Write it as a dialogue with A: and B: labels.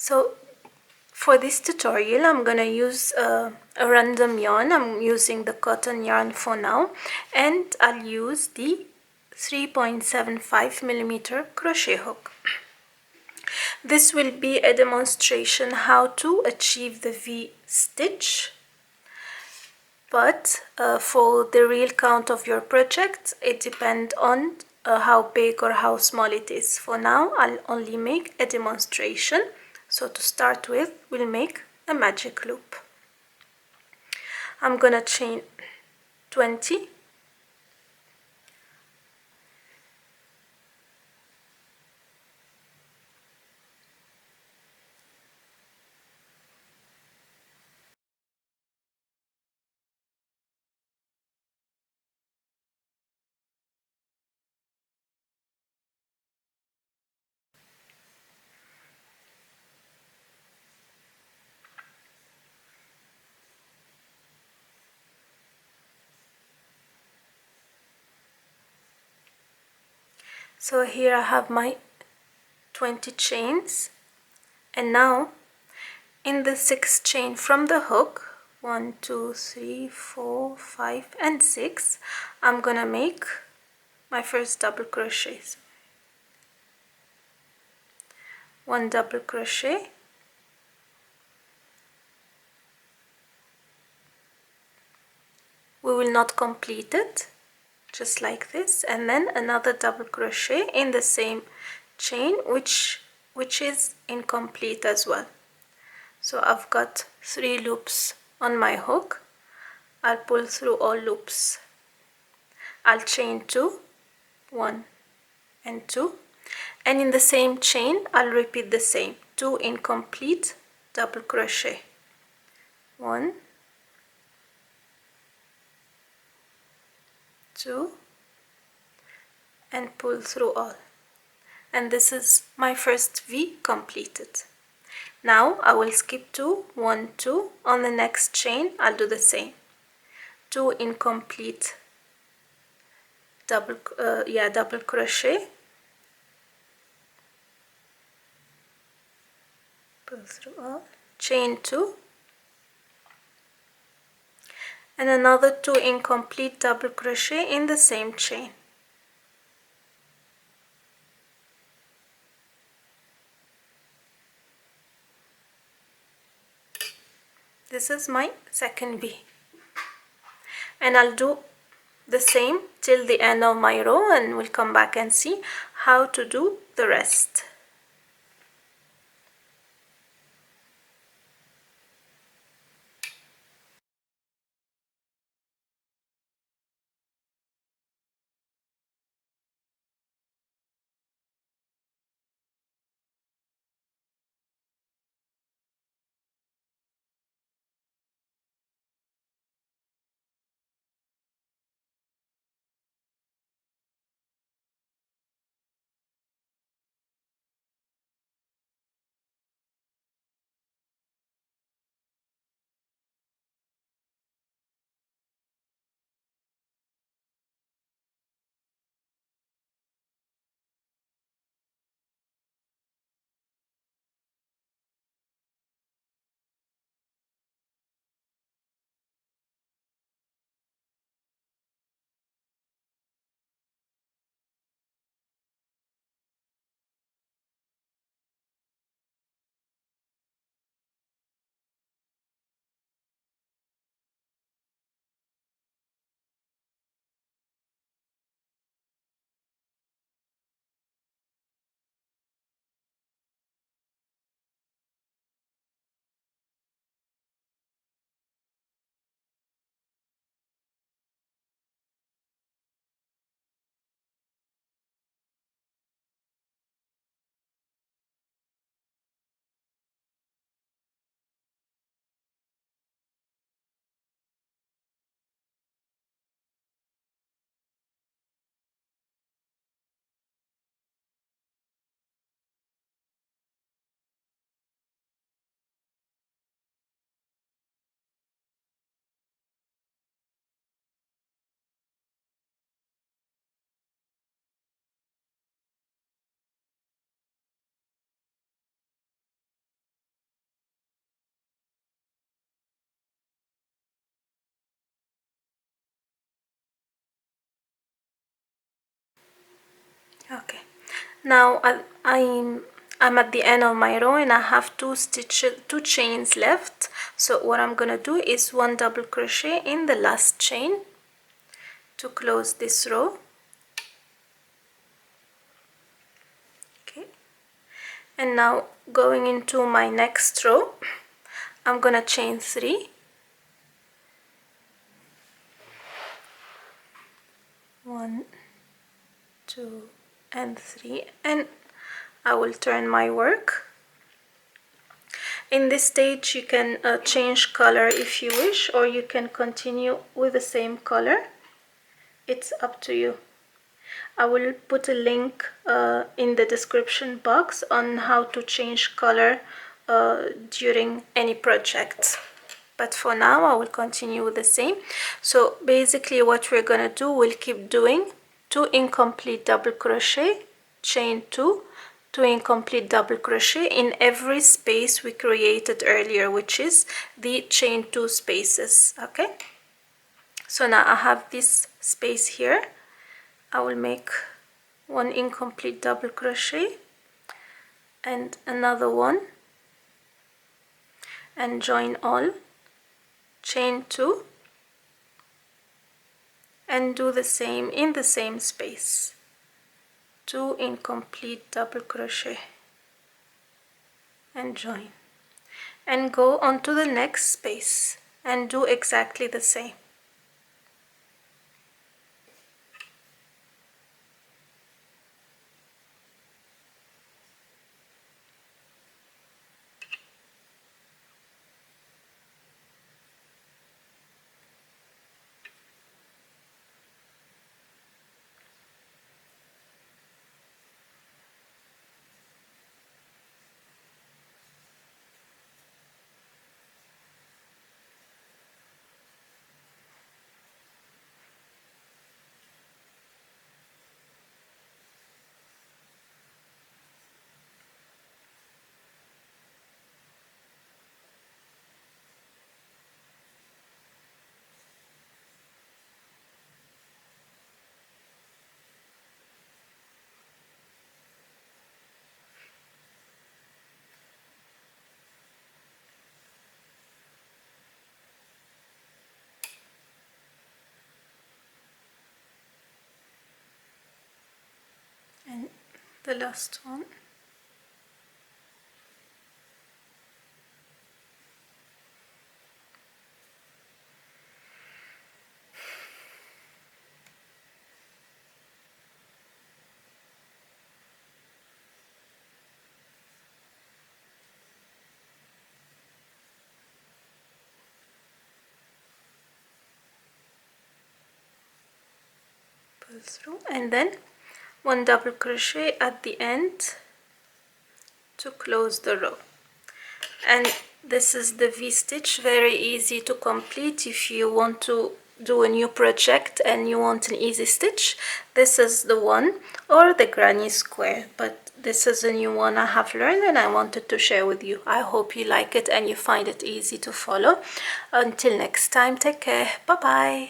A: So for this tutorial I'm gonna use a random yarn. I'm using the cotton yarn for now, and I'll use the 3.75mm crochet hook. This will be a demonstration how to achieve the V-stitch, but for the real count of your project it depends on how big or how small it is. For now I'll only make a demonstration. So to start with, we'll make a magic loop. I'm gonna chain 20, so here I have my 20 chains, and now in the 6th chain from the hook, 1 2 3 4 5 and 6, I'm gonna make my first double crochet. 1 double crochet, we will not complete it, just like this, and then another double crochet in the same chain which is incomplete as well. So I've got 3 loops on my hook. I'll pull through all loops. I'll chain 2, 1 and 2, and in the same chain I'll repeat the same 2 incomplete double crochet, 1, 2, and pull through all, and this is my first V completed. Now I will skip to 1 2. On the next chain I'll do the same 2 incomplete double crochet, pull through all, chain 2, and another 2 incomplete double crochet in the same chain. This is my second V, and I'll do the same till the end of my row, and we'll come back and see how to do the rest. Okay, now I'm at the end of my row and I have two chains left. So what I'm gonna do is one double crochet in the last chain to close this row. Okay, and now going into my next row, I'm gonna chain 3. 1, 2, and 3, and I will turn my work. In this stage you can change color if you wish, or you can continue with the same color. It's up to you. I will put a link in the description box on how to change color during any project. But for now I will continue with the same. So basically what we're gonna do, we'll keep doing 2 incomplete double crochet, chain 2, 2 incomplete double crochet in every space we created earlier, which is the chain 2 spaces. Okay, so now I have this space here. I will make 1 incomplete double crochet and another one, and join all, chain 2, and do the same in the same space. 2 incomplete double crochet and join, and go on to the next space and do exactly the same. And the last one. Pull through, and then 1 double crochet at the end to close the row. And this is the V-stitch, very easy to complete if you want to do a new project and you want an easy stitch. This is the one, or the granny square, but this is a new one I have learned and I wanted to share with you. I hope you like it and you find it easy to follow. Until next time, take care, bye bye.